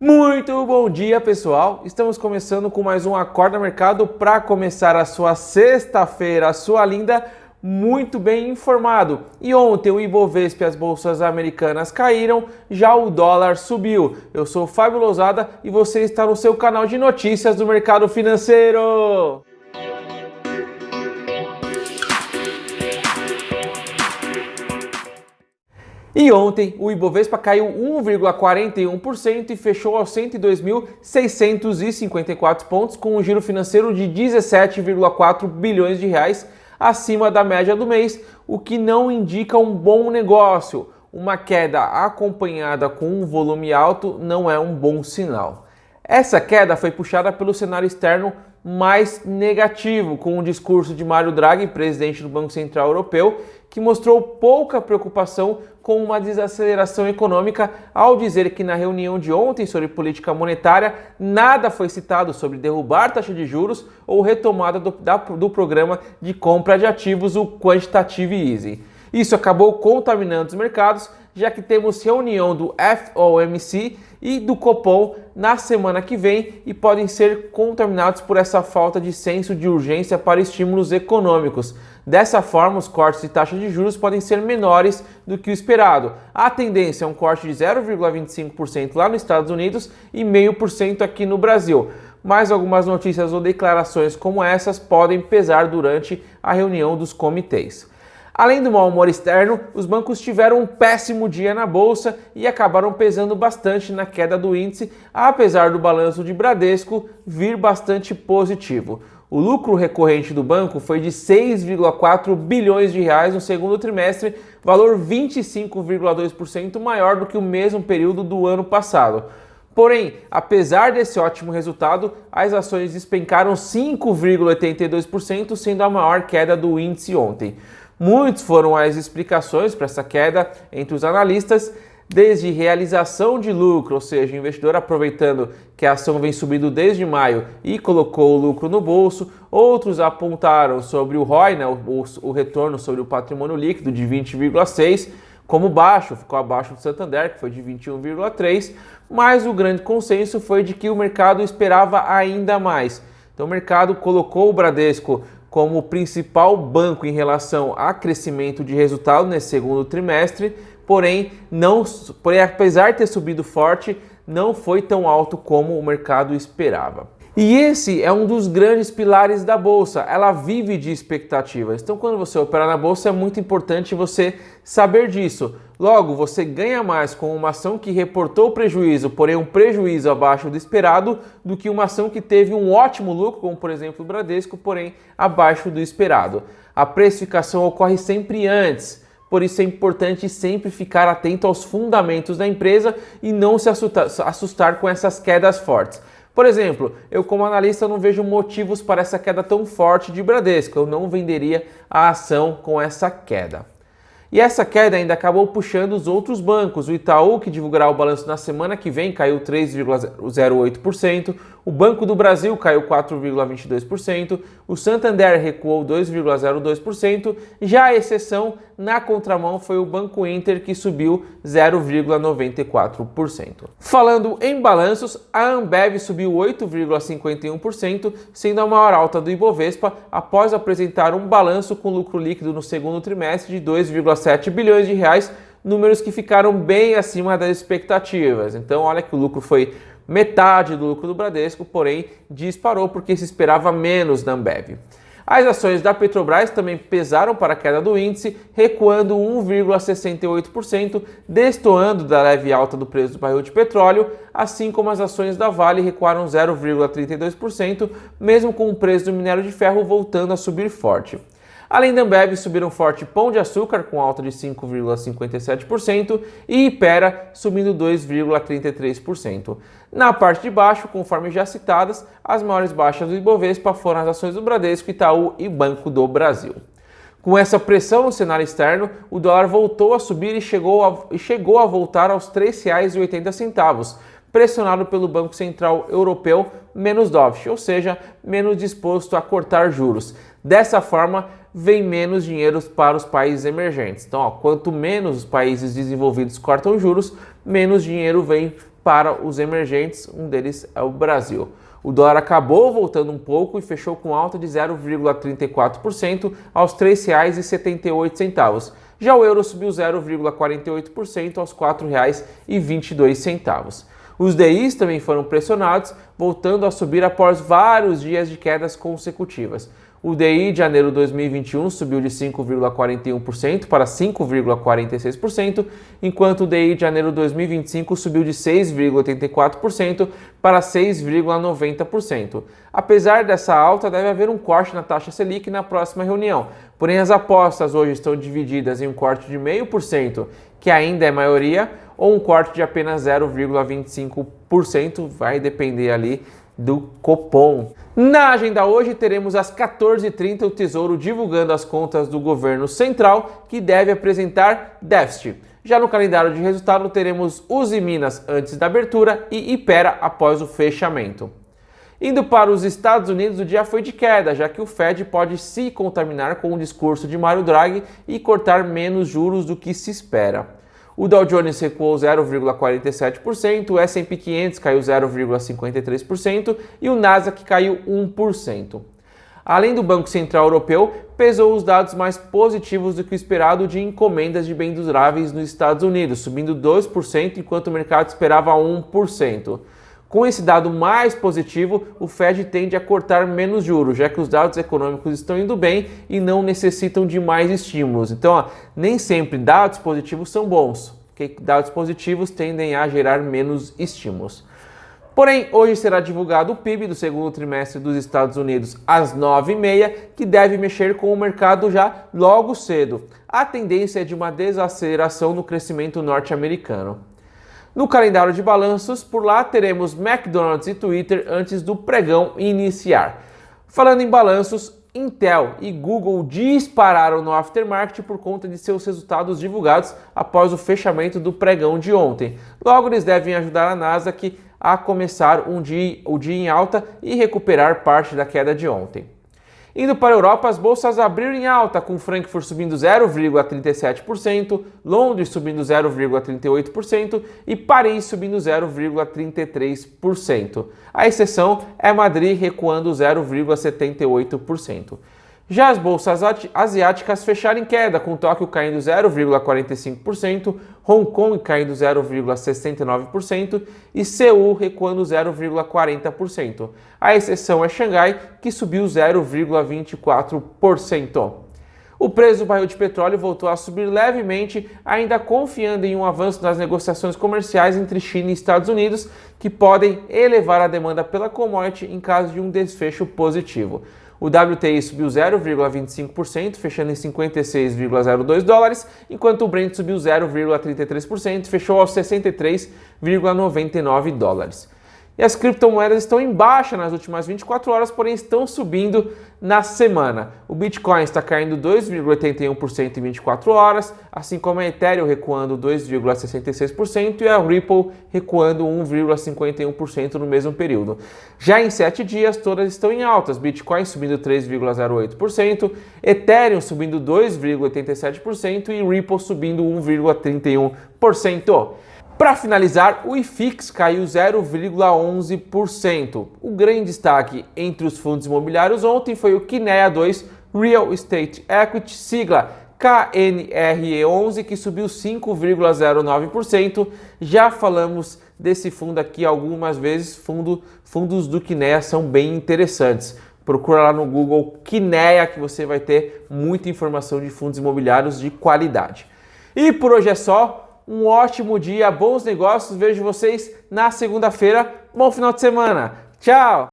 Muito bom dia, pessoal! Estamos começando com mais um Acorda Mercado para começar a sua sexta-feira, a sua linda, muito bem informado. E ontem o Ibovespa e as bolsas americanas caíram, já o dólar subiu. Eu sou o Fábio Lousada e você está no seu canal de notícias do mercado financeiro. E ontem o Ibovespa caiu 1,41% e fechou aos 102.654 pontos, com um giro financeiro de 17,4 bilhões de reais, acima da média do mês, o que não indica um bom negócio. Uma queda acompanhada com um volume alto não é um bom sinal. Essa queda foi puxada pelo cenário externo mais negativo, com o discurso de Mario Draghi, presidente do Banco Central Europeu, que mostrou pouca preocupação com uma desaceleração econômica ao dizer que na reunião de ontem sobre política monetária nada foi citado sobre derrubar taxa de juros ou retomada do programa de compra de ativos, o Quantitative Easing. Isso acabou contaminando os mercados, já que temos reunião do FOMC e do Copom na semana que vem e podem ser contaminados por essa falta de senso de urgência para estímulos econômicos. Dessa forma, os cortes de taxa de juros podem ser menores do que o esperado. A tendência é um corte de 0,25% lá nos Estados Unidos e 0,5% aqui no Brasil. Mas algumas notícias ou declarações como essas podem pesar durante a reunião dos comitês. Além do mau humor externo, os bancos tiveram um péssimo dia na bolsa e acabaram pesando bastante na queda do índice, apesar do balanço de Bradesco vir bastante positivo. O lucro recorrente do banco foi de 6,4 bilhões de reais no segundo trimestre, valor 25,2% maior do que o mesmo período do ano passado. Porém, apesar desse ótimo resultado, as ações despencaram 5,82%, sendo a maior queda do índice ontem. Muitas foram as explicações para essa queda entre os analistas, desde realização de lucro, ou seja, o investidor aproveitando que a ação vem subindo desde maio e colocou o lucro no bolso. Outros apontaram sobre o ROI, o retorno sobre o patrimônio líquido de 20,6%, como baixo, ficou abaixo do Santander, que foi de 21,3%, mas o grande consenso foi de que o mercado esperava ainda mais. Então o mercado colocou o Bradesco como principal banco em relação a crescimento de resultado nesse segundo trimestre, porém apesar de ter subido forte, não foi tão alto como o mercado esperava. E esse é um dos grandes pilares da bolsa, ela vive de expectativas. Então quando você opera na bolsa é muito importante você saber disso. Logo, você ganha mais com uma ação que reportou prejuízo, porém um prejuízo abaixo do esperado, do que uma ação que teve um ótimo lucro, como por exemplo o Bradesco, porém abaixo do esperado. A precificação ocorre sempre antes. Por isso é importante sempre ficar atento aos fundamentos da empresa e não se assustar com essas quedas fortes. Por exemplo, eu como analista não vejo motivos para essa queda tão forte de Bradesco, eu não venderia a ação com essa queda. E essa queda ainda acabou puxando os outros bancos. O Itaú, que divulgará o balanço na semana que vem, caiu 3,08%. O Banco do Brasil caiu 4,22%. O Santander recuou 2,02%. Já a exceção, na contramão, foi o Banco Inter, que subiu 0,94%. Falando em balanços, a Ambev subiu 8,51%, sendo a maior alta do Ibovespa, após apresentar um balanço com lucro líquido no segundo trimestre de 2,7 bilhões de reais, números que ficaram bem acima das expectativas. Então, olha que o lucro foi metade do lucro do Bradesco, porém disparou porque se esperava menos da Ambev. As ações da Petrobras também pesaram para a queda do índice, recuando 1,68%, destoando da leve alta do preço do barril de petróleo, assim como as ações da Vale recuaram 0,32%, mesmo com o preço do minério de ferro voltando a subir forte. Além da Ambev, subiram forte Pão de Açúcar, com alta de 5,57%, e Hypera, subindo 2,33%. Na parte de baixo, conforme já citadas, as maiores baixas do Ibovespa foram as ações do Bradesco, Itaú e Banco do Brasil. Com essa pressão no cenário externo, o dólar voltou a subir e chegou a voltar aos R$ 3,80, pressionado pelo Banco Central Europeu menos dovish, ou seja, menos disposto a cortar juros. Dessa forma, vem menos dinheiro para os países emergentes. Então, quanto menos os países desenvolvidos cortam juros, menos dinheiro vem para os emergentes, um deles é o Brasil. O dólar acabou voltando um pouco e fechou com alta de 0,34% aos R$ 3,78. Já o euro subiu 0,48% aos R$ 4,22. Os DIs também foram pressionados, voltando a subir após vários dias de quedas consecutivas. O DI de janeiro de 2021 subiu de 5,41% para 5,46%, enquanto o DI de janeiro de 2025 subiu de 6,84% para 6,90%. Apesar dessa alta, deve haver um corte na taxa Selic na próxima reunião. Porém, as apostas hoje estão divididas em um corte de 0,5%, que ainda é maioria, ou um corte de apenas 0,25%, vai depender ali do Copom. Na agenda hoje teremos às 14h30 o Tesouro divulgando as contas do governo central, que deve apresentar déficit. Já no calendário de resultado teremos Usiminas antes da abertura e Ipera após o fechamento. Indo para os Estados Unidos, o dia foi de queda, já que o Fed pode se contaminar com o discurso de Mario Draghi e cortar menos juros do que se espera. O Dow Jones recuou 0,47%, o S&P 500 caiu 0,53% e o Nasdaq caiu 1%. Além do Banco Central Europeu, pesou os dados mais positivos do que o esperado de encomendas de bens duráveis nos Estados Unidos, subindo 2%, enquanto o mercado esperava 1%. Com esse dado mais positivo, o Fed tende a cortar menos juros, já que os dados econômicos estão indo bem e não necessitam de mais estímulos. Então, nem sempre dados positivos são bons, porque dados positivos tendem a gerar menos estímulos. Porém, hoje será divulgado o PIB do segundo trimestre dos Estados Unidos às 9h30, que deve mexer com o mercado já logo cedo. A tendência é de uma desaceleração no crescimento norte-americano. No calendário de balanços, por lá teremos McDonald's e Twitter antes do pregão iniciar. Falando em balanços, Intel e Google dispararam no aftermarket por conta de seus resultados divulgados após o fechamento do pregão de ontem. Logo, eles devem ajudar a Nasdaq a começar o dia em alta e recuperar parte da queda de ontem. Indo para a Europa, as bolsas abriram em alta, com Frankfurt subindo 0,37%, Londres subindo 0,38% e Paris subindo 0,33%. A exceção é Madrid recuando 0,78%. Já as bolsas asiáticas fecharam em queda, com Tóquio caindo 0,45%, Hong Kong caindo 0,69% e Seul recuando 0,40%. A exceção é Xangai, que subiu 0,24%. O preço do barril de petróleo voltou a subir levemente, ainda confiando em um avanço nas negociações comerciais entre China e Estados Unidos, que podem elevar a demanda pela commodity em caso de um desfecho positivo. O WTI subiu 0,25%, fechando em 56,02 dólares, enquanto o Brent subiu 0,33%, fechou aos 63,99 dólares. E as criptomoedas estão em baixa nas últimas 24 horas, porém estão subindo na semana. O Bitcoin está caindo 2,81% em 24 horas, assim como a Ethereum recuando 2,66% e a Ripple recuando 1,51% no mesmo período. Já em 7 dias, todas estão em altas. Bitcoin subindo 3,08%, Ethereum subindo 2,87% e Ripple subindo 1,31%. Para finalizar, o IFIX caiu 0,11%. O grande destaque entre os fundos imobiliários ontem foi o Kinea 2 Real Estate Equity, sigla KNRE11, que subiu 5,09%. Já falamos desse fundo aqui algumas vezes, fundos do Kinea são bem interessantes. Procura lá no Google Kinea que você vai ter muita informação de fundos imobiliários de qualidade. E por hoje é só. Um ótimo dia, bons negócios. Vejo vocês na segunda-feira. Bom final de semana. Tchau!